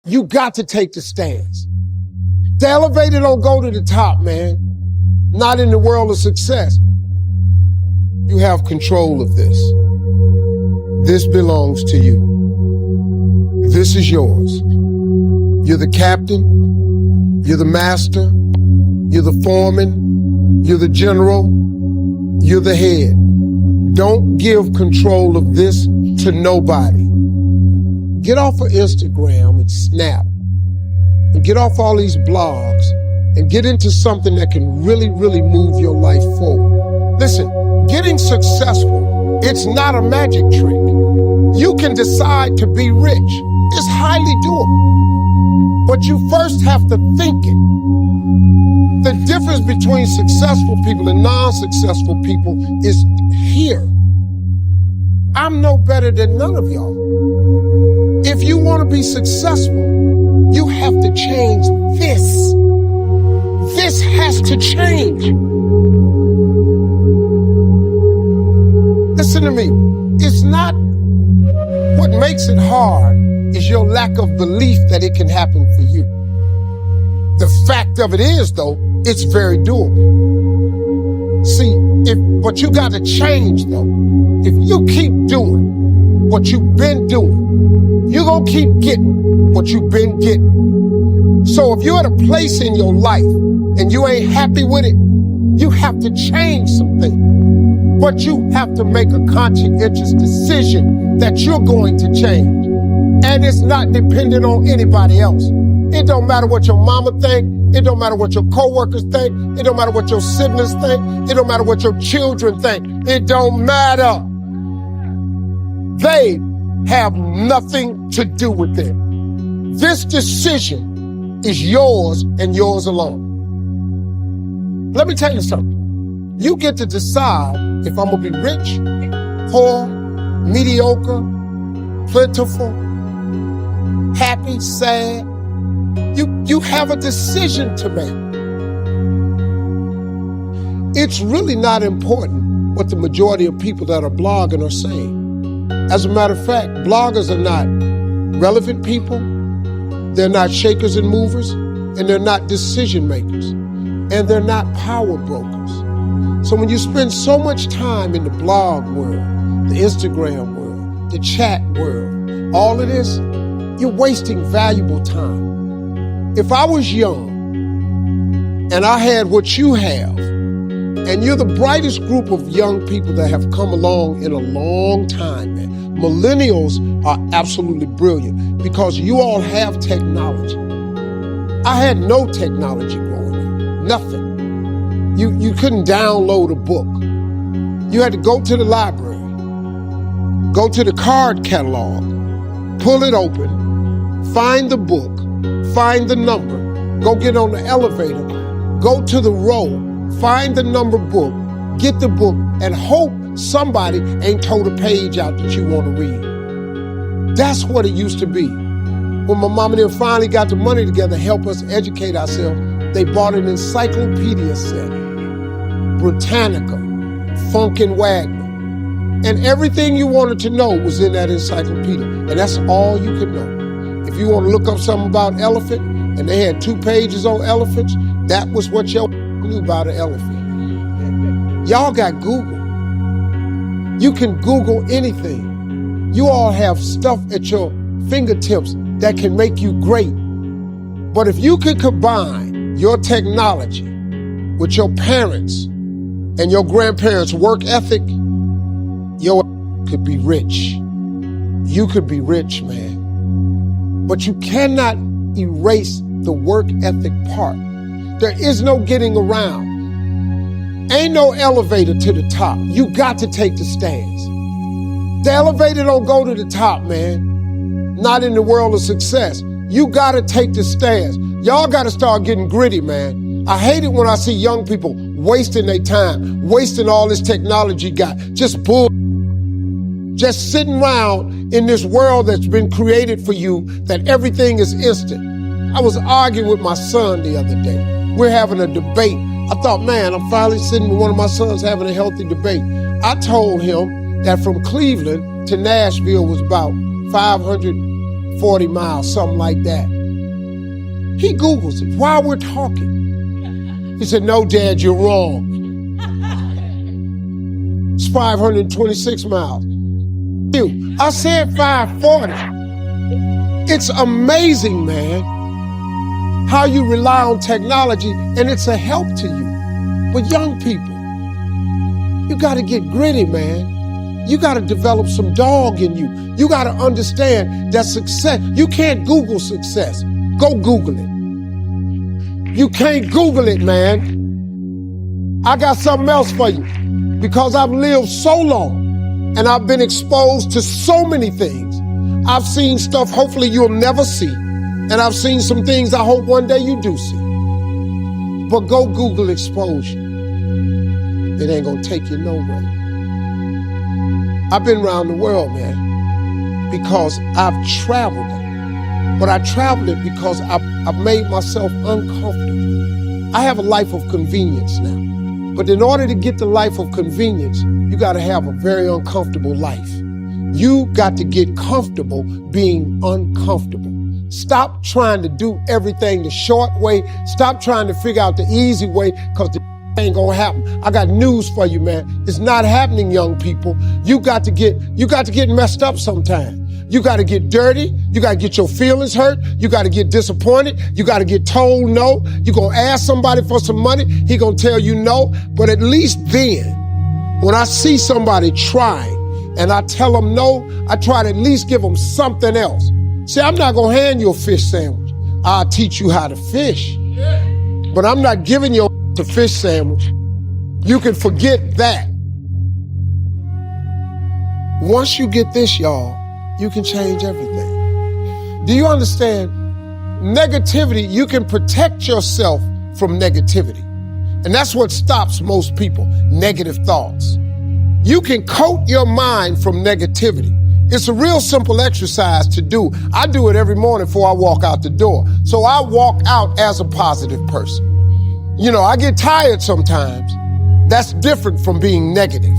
You got to take the stairs. The elevator don't go to the top, man. Not in the world of success. You have control of this. This belongs to you. This is yours. You're the captain. You're the master. You're the foreman. You're the general. You're the head. Don't give control of this to nobody. Get off of Instagram and Snap. And get off all these blogs. And get into something that can really, really move your life forward. Listen, getting successful, it's not a magic trick. You can decide to be rich. It's highly doable. But you first have to think it. The difference between successful people and non-successful people is here. I'm no better than none of y'all. If you want to be successful, you have to change this. This has to change. Listen to me. It's not what makes it hard is your lack of belief that it can happen for you. The fact of it is, though, it's very doable. See, but you got to change, though. If you keep doing what you've been doing, you're going to keep getting what you've been getting. So if you're at a place in your life and you ain't happy with it, you have to change something. But you have to make a conscientious decision that you're going to change. And it's not dependent on anybody else. It don't matter what your mama think. It don't matter what your coworkers think. It don't matter what your siblings think. It don't matter what your children think. It don't matter. They have nothing to do with it. This decision is yours and yours alone. Let me tell you something. You get to decide if I'm gonna be rich, poor, mediocre, plentiful, happy, sad. You have a decision to make. It's really not important what the majority of people that are blogging are saying. As a matter of fact, bloggers are not relevant people, they're not shakers and movers, and they're not decision makers, and they're not power brokers. So when you spend so much time in the blog world, the Instagram world, the chat world, all of this, you're wasting valuable time. If I was young and I had what you have, and you're the brightest group of young people that have come along in a long time, man. Millennials are absolutely brilliant because you all have technology. I had no technology growing up, nothing. You couldn't download a book. You had to go to the library, go to the card catalog, pull it open, find the book, find the number, go get on the elevator, go to the row, find the number book, get the book, and hope somebody ain't told a page out that you want to read. That's what it used to be. When my mom and them finally got the money together to help us educate ourselves, they bought an encyclopedia set, Britannica, Funkin' Wagner. And everything you wanted to know was in that encyclopedia. And that's all you could know. If you want to look up something about elephant, and they had 2 pages on elephants, that was what y'all knew about an elephant. Y'all got Google. You can Google anything. You all have stuff at your fingertips that can make you great. But if you could combine your technology with your parents and your grandparents' work ethic, your could be rich. You could be rich, man. But you cannot erase the work ethic part. There is no getting around. Ain't no elevator to the top. You got to take the stairs. The elevator don't go to the top, man. Not in the world of success. You got to take the stairs. Y'all got to start getting gritty, man. I hate it when I see young people wasting their time, wasting all this technology got, just sitting around in this world that's been created for you that everything is instant. I was arguing with my son the other day. We're having a debate. I thought, man, I'm finally sitting with one of my sons having a healthy debate. I told him that from Cleveland to Nashville was about 540 miles, something like that. He Googles it while we're talking. He said, no, Dad, you're wrong. It's 526 miles. I said 540. It's amazing, man, how you rely on technology and it's a help to you. But young people, you got to get gritty, man. You got to develop some dog in you. You got to understand that success, you can't Google success. Go Google it. You can't Google it, man. I got something else for you. Because I've lived so long and I've been exposed to so many things. I've seen stuff hopefully you'll never see. And I've seen some things I hope one day you do see. But go Google exposure. It ain't gonna take you nowhere. I've been around the world, man, because I've traveled it. But I traveled it because I've made myself uncomfortable. I have a life of convenience now. But in order to get the life of convenience, you got to have a very uncomfortable life. You got to get comfortable being uncomfortable. Stop trying to do everything the short way. Stop trying to figure out the easy way, because the ain't gonna happen. I got news for you, man. It's not happening, young people. You got to get messed up sometimes. You got to get dirty. You got to get your feelings hurt. You got to get disappointed. You got to get told no. You're going to ask somebody for some money. He going to tell you no. But at least then, when I see somebody trying and I tell them no, I try to at least give them something else. See, I'm not going to hand you a fish sandwich. I'll teach you how to fish. But I'm not giving you a fish sandwich. You can forget that. Once you get this, y'all, you can change everything. Do you understand? Negativity, you can protect yourself from negativity. And that's what stops most people, negative thoughts. You can coat your mind from negativity. It's a real simple exercise to do. I do it every morning before I walk out the door. So I walk out as a positive person. You know, I get tired sometimes. That's different from being negative,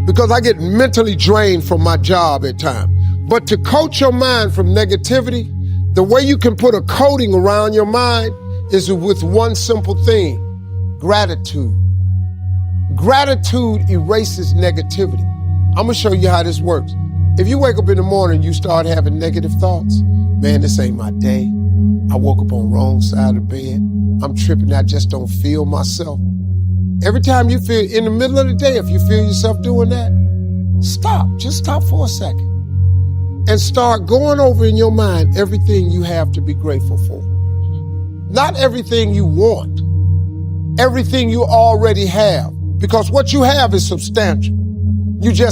because I get mentally drained from my job at times. But to coat your mind from negativity, the way you can put a coating around your mind is with one simple thing: gratitude. Gratitude erases negativity. I'm gonna show you how this works. If you wake up in the morning and you start having negative thoughts, man, this ain't my day. I woke up on the wrong side of the bed. I'm tripping, I just don't feel myself. Every time you feel, in the middle of the day, if you feel yourself doing that, stop. Just stop for a second. And start going over in your mind everything you have to be grateful for. Not everything you want, everything you already have. Because what you have is substantial. You just